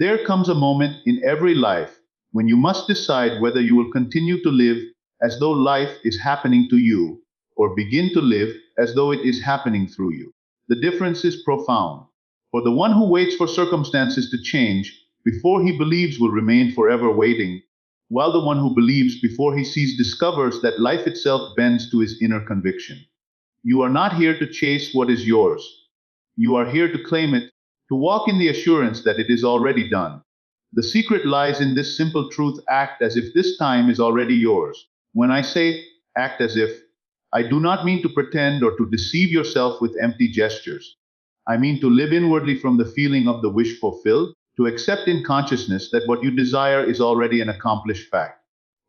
There comes a moment in every life when you must decide whether you will continue to live as though life is happening to you, or begin to live as though it is happening through you. The difference is profound. For the one who waits for circumstances to change before he believes will remain forever waiting, while the one who believes before he sees discovers that life itself bends to his inner conviction. You are not here to chase what is yours. You are here to claim it, to walk in the assurance that it is already done. The secret lies in this simple truth: act as if this time is already yours. When I say act as if, I do not mean to pretend or to deceive yourself with empty gestures. I mean to live inwardly from the feeling of the wish fulfilled, to accept in consciousness that what you desire is already an accomplished fact.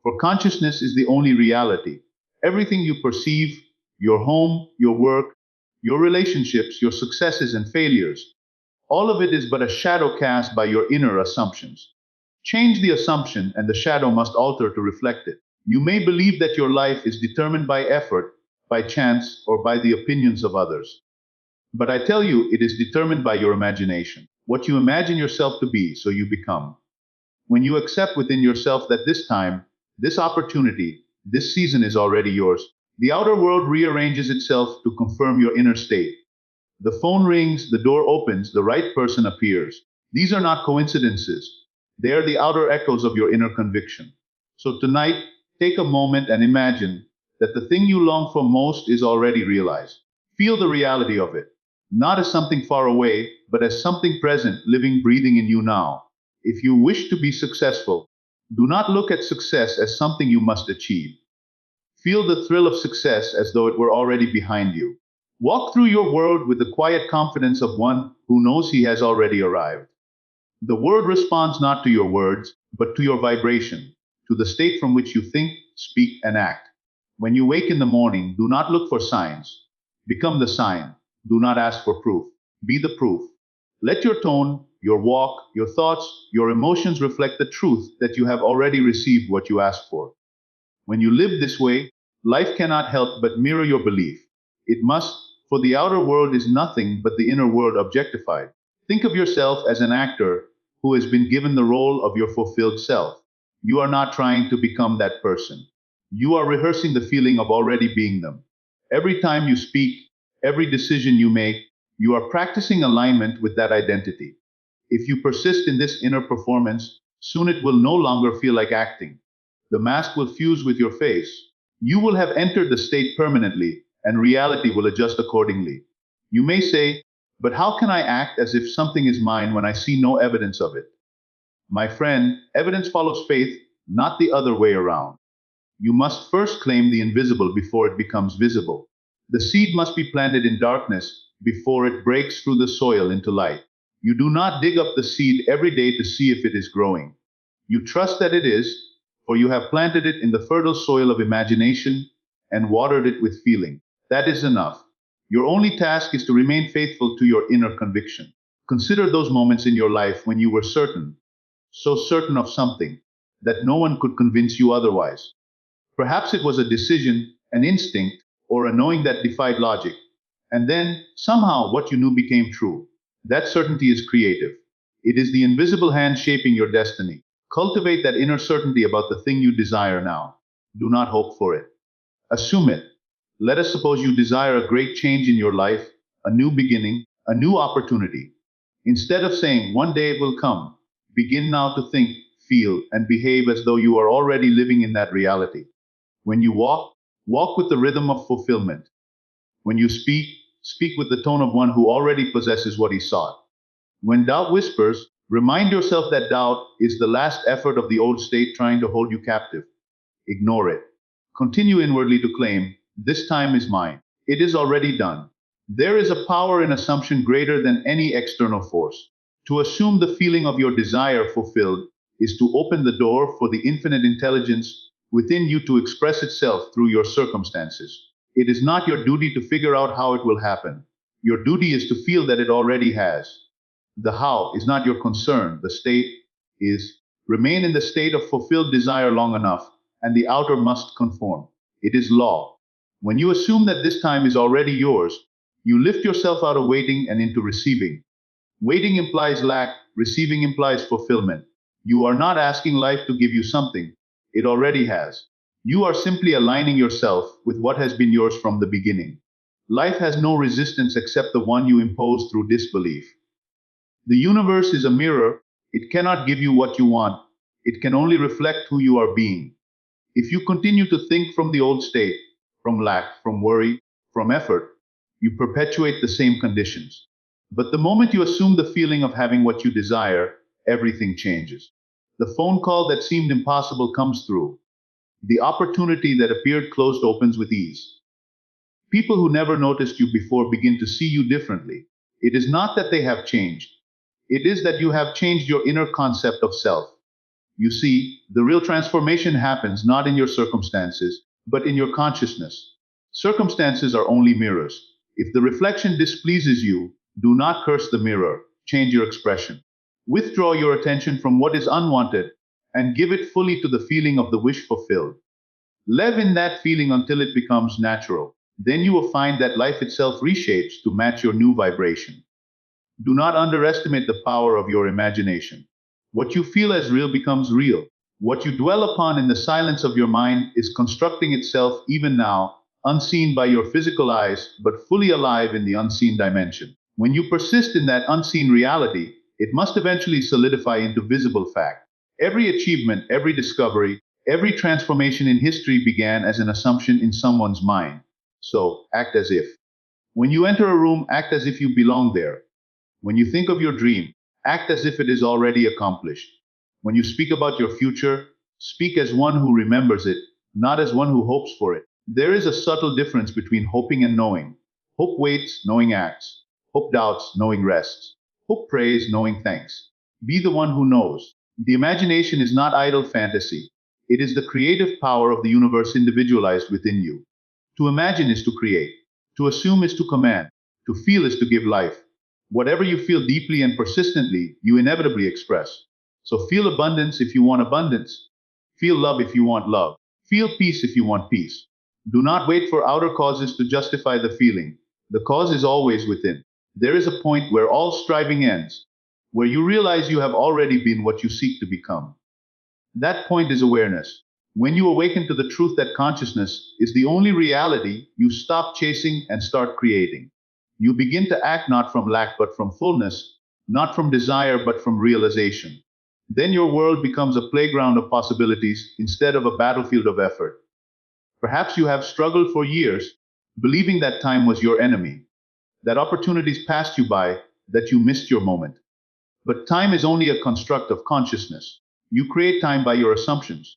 For consciousness is the only reality. Everything you perceive, your home, your work, your relationships, your successes and failures, all of it is but a shadow cast by your inner assumptions. Change the assumption, and the shadow must alter to reflect it. You may believe that your life is determined by effort, by chance, or by the opinions of others. But I tell you, it is determined by your imagination. What you imagine yourself to be, so you become. When you accept within yourself that this time, this opportunity, this season is already yours, the outer world rearranges itself to confirm your inner state. The phone rings, the door opens, the right person appears. These are not coincidences. They are the outer echoes of your inner conviction. So tonight, take a moment and imagine that the thing you long for most is already realized. Feel the reality of it, not as something far away, but as something present, living, breathing in you now. If you wish to be successful, do not look at success as something you must achieve. Feel the thrill of success as though it were already behind you. Walk through your world with the quiet confidence of one who knows he has already arrived. The world responds not to your words, but to your vibration, to the state from which you think, speak, and act. When you wake in the morning, do not look for signs. Become the sign. Do not ask for proof. Be the proof. Let your tone, your walk, your thoughts, your emotions reflect the truth that you have already received what you asked for. When you live this way, life cannot help but mirror your belief. It must, for the outer world is nothing but the inner world objectified. Think of yourself as an actor who has been given the role of your fulfilled self. You are not trying to become that person. You are rehearsing the feeling of already being them. Every time you speak, every decision you make, you are practicing alignment with that identity. If you persist in this inner performance, soon it will no longer feel like acting. The mask will fuse with your face. You will have entered the state permanently, and reality will adjust accordingly. You may say, but how can I act as if something is mine when I see no evidence of it? My friend, evidence follows faith, not the other way around. You must first claim the invisible before it becomes visible. The seed must be planted in darkness before it breaks through the soil into light. You do not dig up the seed every day to see if it is growing. You trust that it is, for you have planted it in the fertile soil of imagination and watered it with feeling. That is enough. Your only task is to remain faithful to your inner conviction. Consider those moments in your life when you were certain, so certain of something, that no one could convince you otherwise. Perhaps it was a decision, an instinct, or a knowing that defied logic. And then, somehow, what you knew became true. That certainty is creative. It is the invisible hand shaping your destiny. Cultivate that inner certainty about the thing you desire now. Do not hope for it. Assume it. Let us suppose you desire a great change in your life, a new beginning, a new opportunity. Instead of saying, one day it will come, begin now to think, feel, and behave as though you are already living in that reality. When you walk, walk with the rhythm of fulfillment. When you speak, speak with the tone of one who already possesses what he sought. When doubt whispers, remind yourself that doubt is the last effort of the old state trying to hold you captive. Ignore it. Continue inwardly to claim, this time is mine. It is already done. There is a power in assumption greater than any external force. To assume the feeling of your desire fulfilled is to open the door for the infinite intelligence within you to express itself through your circumstances. It is not your duty to figure out how it will happen. Your duty is to feel that it already has. The how is not your concern, the state is. Remain in the state of fulfilled desire long enough, and the outer must conform. It is law. When you assume that this time is already yours, you lift yourself out of waiting and into receiving. Waiting implies lack, receiving implies fulfillment. You are not asking life to give you something, it already has. You are simply aligning yourself with what has been yours from the beginning. Life has no resistance except the one you impose through disbelief. The universe is a mirror, it cannot give you what you want, it can only reflect who you are being. If you continue to think from the old state, from lack, from worry, from effort, you perpetuate the same conditions. But the moment you assume the feeling of having what you desire, everything changes. The phone call that seemed impossible comes through. The opportunity that appeared closed opens with ease. People who never noticed you before begin to see you differently. It is not that they have changed. It is that you have changed your inner concept of self. You see, the real transformation happens not in your circumstances, but in your consciousness. Circumstances are only mirrors. If the reflection displeases you, do not curse the mirror, change your expression. Withdraw your attention from what is unwanted and give it fully to the feeling of the wish fulfilled. Live in that feeling until it becomes natural. Then you will find that life itself reshapes to match your new vibration. Do not underestimate the power of your imagination. What you feel as real becomes real. What you dwell upon in the silence of your mind is constructing itself even now, unseen by your physical eyes, but fully alive in the unseen dimension. When you persist in that unseen reality, it must eventually solidify into visible fact. Every achievement, every discovery, every transformation in history began as an assumption in someone's mind. So, act as if. When you enter a room, act as if you belong there. When you think of your dream, act as if it is already accomplished. When you speak about your future, speak as one who remembers it, not as one who hopes for it. There is a subtle difference between hoping and knowing. Hope waits, knowing acts. Hope doubts, knowing rests. Hope prays, knowing thanks. Be the one who knows. The imagination is not idle fantasy. It is the creative power of the universe individualized within you. To imagine is to create. To assume is to command. To feel is to give life. Whatever you feel deeply and persistently, you inevitably express. So feel abundance if you want abundance. Feel love if you want love. Feel peace if you want peace. Do not wait for outer causes to justify the feeling. The cause is always within. There is a point where all striving ends, where you realize you have already been what you seek to become. That point is awareness. When you awaken to the truth that consciousness is the only reality, you stop chasing and start creating. You begin to act not from lack but from fullness, not from desire but from realization. Then your world becomes a playground of possibilities instead of a battlefield of effort. Perhaps you have struggled for years, believing that time was your enemy, that opportunities passed you by, that you missed your moment. But time is only a construct of consciousness. You create time by your assumptions.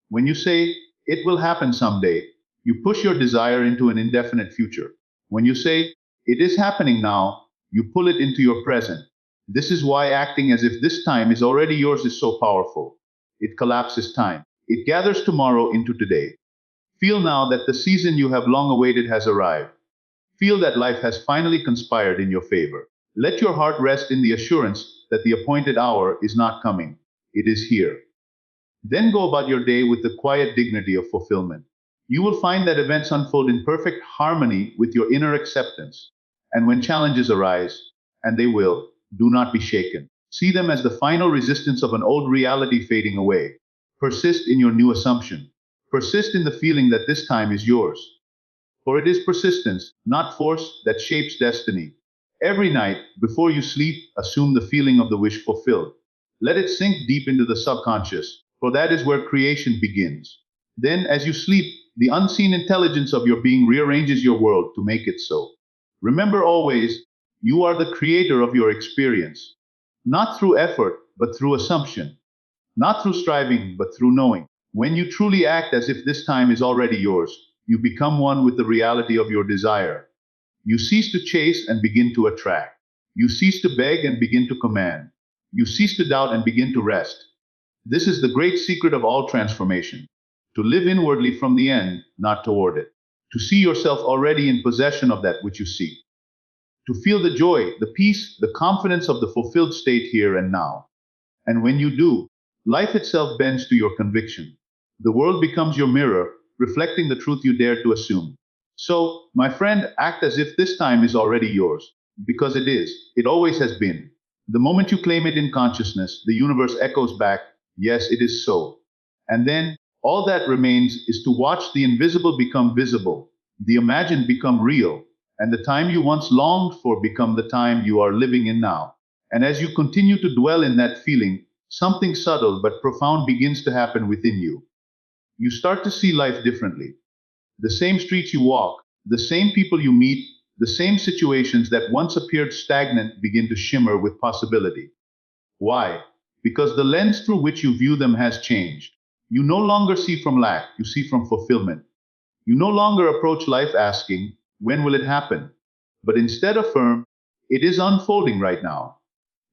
When you say, it will happen someday, you push your desire into an indefinite future. When you say, it is happening now, you pull it into your present. This is why acting as if this time is already yours is so powerful. It collapses time. It gathers tomorrow into today. Feel now that the season you have long awaited has arrived. Feel that life has finally conspired in your favor. Let your heart rest in the assurance that the appointed hour is not coming. It is here. Then go about your day with the quiet dignity of fulfillment. You will find that events unfold in perfect harmony with your inner acceptance. And when challenges arise, and they will, do not be shaken. See them as the final resistance of an old reality fading away. Persist in your new assumption. Persist in the feeling that this time is yours. For it is persistence, not force, that shapes destiny. Every night, before you sleep, assume the feeling of the wish fulfilled. Let it sink deep into the subconscious, for that is where creation begins. Then, as you sleep, the unseen intelligence of your being rearranges your world to make it so. Remember always, you are the creator of your experience. Not through effort, but through assumption. Not through striving, but through knowing. When you truly act as if this time is already yours, you become one with the reality of your desire. You cease to chase and begin to attract. You cease to beg and begin to command. You cease to doubt and begin to rest. This is the great secret of all transformation. To live inwardly from the end, not toward it. To see yourself already in possession of that which you seek. To feel the joy, the peace, the confidence of the fulfilled state here and now. And when you do, life itself bends to your conviction. The world becomes your mirror, reflecting the truth you dare to assume. So, my friend, act as if this time is already yours, because it is. It always has been. The moment you claim it in consciousness, the universe echoes back, yes, it is so. And then, all that remains is to watch the invisible become visible, the imagined become real, and the time you once longed for become the time you are living in now. And as you continue to dwell in that feeling, something subtle but profound begins to happen within you. You start to see life differently. The same streets you walk, the same people you meet, the same situations that once appeared stagnant begin to shimmer with possibility. Why? Because the lens through which you view them has changed. You no longer see from lack, you see from fulfillment. You no longer approach life asking, when will it happen? But instead affirm, it is unfolding right now.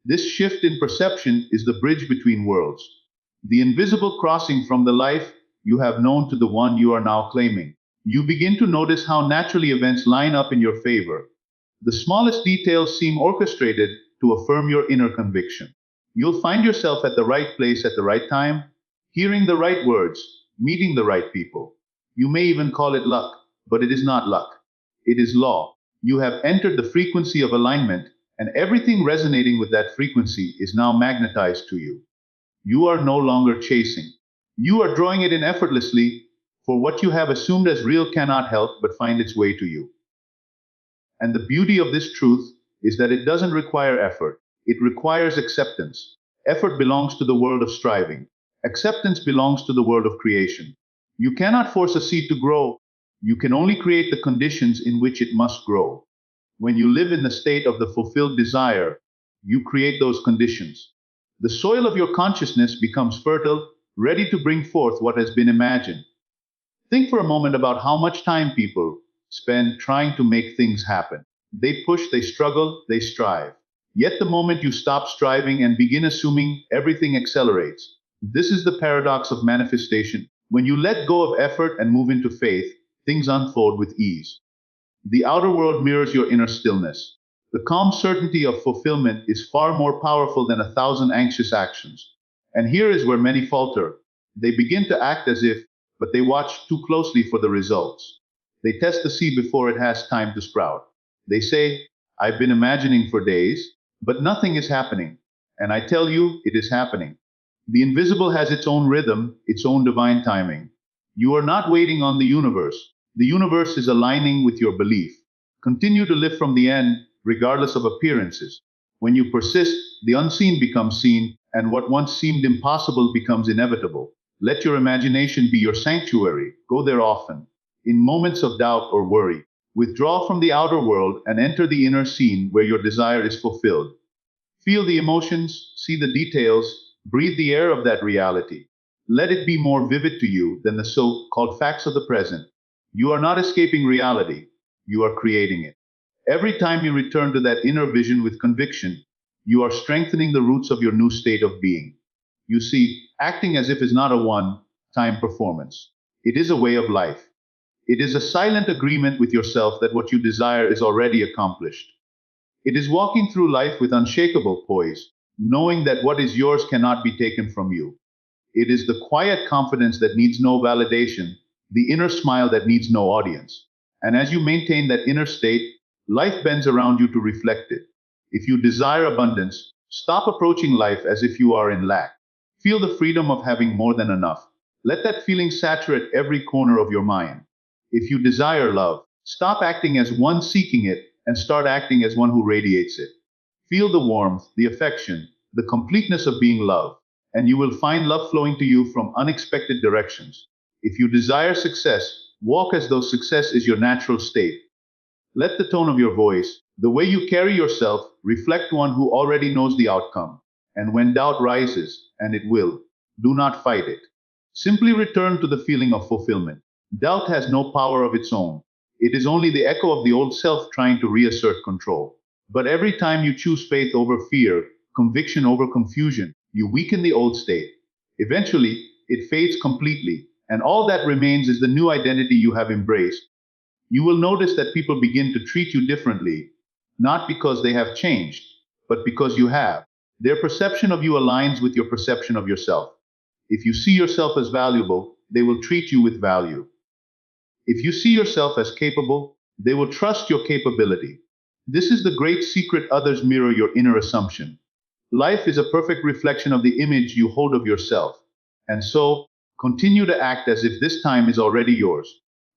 This shift in perception is the bridge between worlds. The invisible crossing from the life you have known to the one you are now claiming. You begin to notice how naturally events line up in your favor. The smallest details seem orchestrated to affirm your inner conviction. You'll find yourself at the right place at the right time, hearing the right words, meeting the right people. You may even call it luck, but it is not luck. It is law. You have entered the frequency of alignment, and everything resonating with that frequency is now magnetized to you. You are no longer chasing. You are drawing it in effortlessly, for what you have assumed as real cannot help but find its way to you. And the beauty of this truth is that it doesn't require effort, it requires acceptance. Effort belongs to the world of striving, acceptance belongs to the world of creation. You cannot force a seed to grow, you can only create the conditions in which it must grow. When you live in the state of the fulfilled desire, you create those conditions. The soil of your consciousness becomes fertile, ready to bring forth what has been imagined. Think for a moment about how much time people spend trying to make things happen. They push, they struggle, they strive. Yet the moment you stop striving and begin assuming, everything accelerates. This is the paradox of manifestation. When you let go of effort and move into faith, things unfold with ease. The outer world mirrors your inner stillness. The calm certainty of fulfillment is far more powerful than 1,000 anxious actions. And here is where many falter. They begin to act as if, but they watch too closely for the results. They test the seed before it has time to sprout. They say, I've been imagining for days, but nothing is happening. And I tell you, it is happening. The invisible has its own rhythm, its own divine timing. You are not waiting on the universe. The universe is aligning with your belief. Continue to live from the end, regardless of appearances. When you persist, the unseen becomes seen, and what once seemed impossible becomes inevitable. Let your imagination be your sanctuary. Go there often. In moments of doubt or worry, withdraw from the outer world and enter the inner scene where your desire is fulfilled. Feel the emotions, see the details, breathe the air of that reality. Let it be more vivid to you than the so-called facts of the present. You are not escaping reality, you are creating it. Every time you return to that inner vision with conviction, you are strengthening the roots of your new state of being. You see, acting as if is not a one-time performance. It is a way of life. It is a silent agreement with yourself that what you desire is already accomplished. It is walking through life with unshakable poise, knowing that what is yours cannot be taken from you. It is the quiet confidence that needs no validation, the inner smile that needs no audience. And as you maintain that inner state, life bends around you to reflect it. If you desire abundance, stop approaching life as if you are in lack. Feel the freedom of having more than enough. Let that feeling saturate every corner of your mind. If you desire love, stop acting as one seeking it and start acting as one who radiates it. Feel the warmth, the affection, the completeness of being loved, and you will find love flowing to you from unexpected directions. If you desire success, walk as though success is your natural state. Let the tone of your voice, the way you carry yourself, reflect one who already knows the outcome. And when doubt rises, and it will, do not fight it. Simply return to the feeling of fulfillment. Doubt has no power of its own. It is only the echo of the old self trying to reassert control. But every time you choose faith over fear, conviction over confusion, you weaken the old state. Eventually, it fades completely, and all that remains is the new identity you have embraced. You will notice that people begin to treat you differently, not because they have changed, but because you have. Their perception of you aligns with your perception of yourself. If you see yourself as valuable, they will treat you with value. If you see yourself as capable, they will trust your capability. This is the great secret: others mirror your inner assumption. Life is a perfect reflection of the image you hold of yourself. And so, continue to act as if this time is already yours.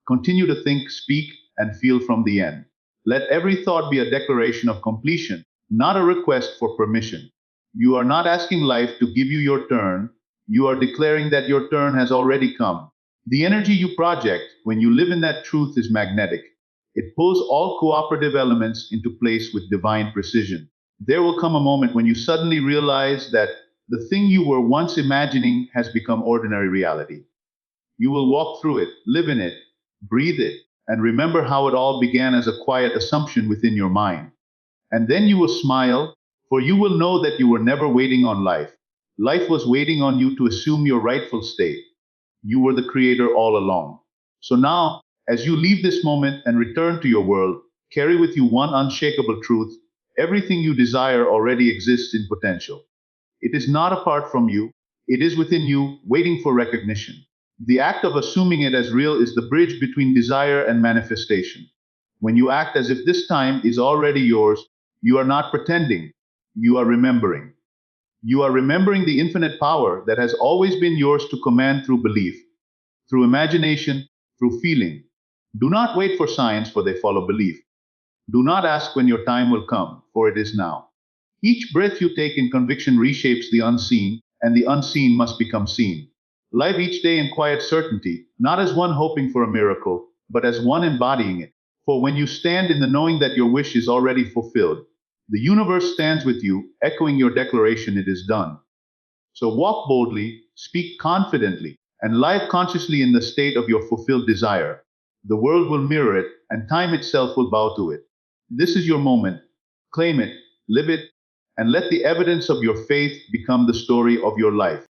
Continue to think, speak, and feel from the end. Let every thought be a declaration of completion, not a request for permission. You are not asking life to give you your turn, you are declaring that your turn has already come. The energy you project when you live in that truth is magnetic. It pulls all cooperative elements into place with divine precision. There will come a moment when you suddenly realize that the thing you were once imagining has become ordinary reality. You will walk through it, live in it, breathe it, and remember how it all began as a quiet assumption within your mind. And then you will smile, for you will know that you were never waiting on life. Life was waiting on you to assume your rightful state. You were the creator all along. So now, as you leave this moment and return to your world, carry with you one unshakable truth: everything you desire already exists in potential. It is not apart from you, it is within you, waiting for recognition. The act of assuming it as real is the bridge between desire and manifestation. When you act as if this time is already yours, you are not pretending, you are remembering. You are remembering the infinite power that has always been yours to command through belief, through imagination, through feeling. Do not wait for signs, for they follow belief. Do not ask when your time will come, for it is now. Each breath you take in conviction reshapes the unseen, and the unseen must become seen. Live each day in quiet certainty, not as one hoping for a miracle, but as one embodying it. For when you stand in the knowing that your wish is already fulfilled, the universe stands with you, echoing your declaration, it is done. So walk boldly, speak confidently, and live consciously in the state of your fulfilled desire. The world will mirror it, and time itself will bow to it. This is your moment. Claim it, live it, and let the evidence of your faith become the story of your life.